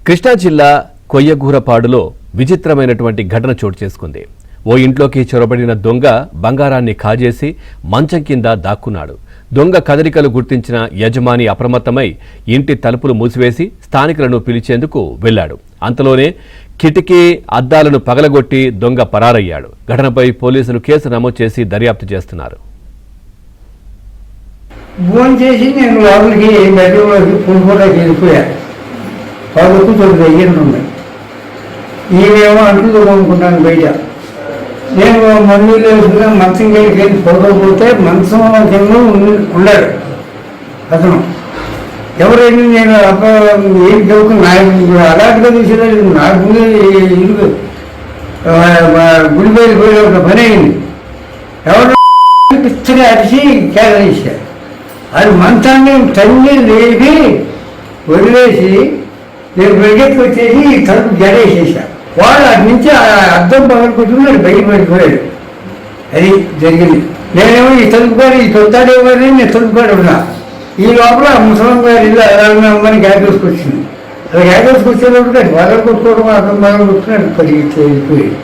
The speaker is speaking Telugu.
కృష్ణా జిల్లా కొయ్యగూరపాడులో విచిత్రమైనటువంటి ఘటన చోటు చేసుకుంది. ఓ ఇంట్లోకి చొరబడిన దొంగ బంగారాన్ని కాజేసి మంచం కింద దాక్కున్నాడు. దొంగ కదలికలు గుర్తించిన యజమాని అప్రమత్తమై ఇంటి తలుపులు మూసివేసి స్థానికులను పిలిచేందుకు వెళ్లాడు. అంతలోనే కిటికీ అద్దాలను పగలగొట్టి దొంగ పరారయ్యాడు. ఘటనపై పోలీసులు కేసు నమోదు చేసి దర్యాప్తు చేస్తున్నారు. నేను లోపలికి బెడ్రూమ్లోకి పూడుకోవడానికి వెళ్ళిపోయాను. వాళ్ళకు 9 అయ్యింది ఉన్నాయి. ఈవేమో అంట్లు తోముకుంటాను బయట. నేను మందులు వేసుకున్నా మంచం వెళ్ళి పడుకోకపోతే మంచం కింద ఉన్నాడు అతను. ఎవరైనా నేను ఏం చదువుకుని అలాంటిగా చూసేది నాకు ముందు ఇల్లు గుడిపేరు పోయే ఒక పని అయింది. ఎవరు పిచ్చగా అరిచి కేకలేశారు. అది మంచాన్ని తల్లి లేపి వదిలేసి నేను బయటకు వచ్చేసి తలుపు జడేసేసాను. వాళ్ళు అటు నుంచి అద్దం పగలుకుంటున్నాడు, బయట పడిపోయాడు. అది జరిగింది. నేనేమో ఈ తలుపు గారు ఈ తొలుతాడేమో నేను తలుపు గారు ఉన్నా. ఈ లోపల ముసలం గారి ఇల్లు అమ్మని గ్యాస్ వచ్చింది. అలా గ్యాస్ వచ్చేటప్పుడు అది పగలు కొట్టుకోవడం అర్థం పగలు కొట్టుకుని అది వెళ్ళిపోయాడు.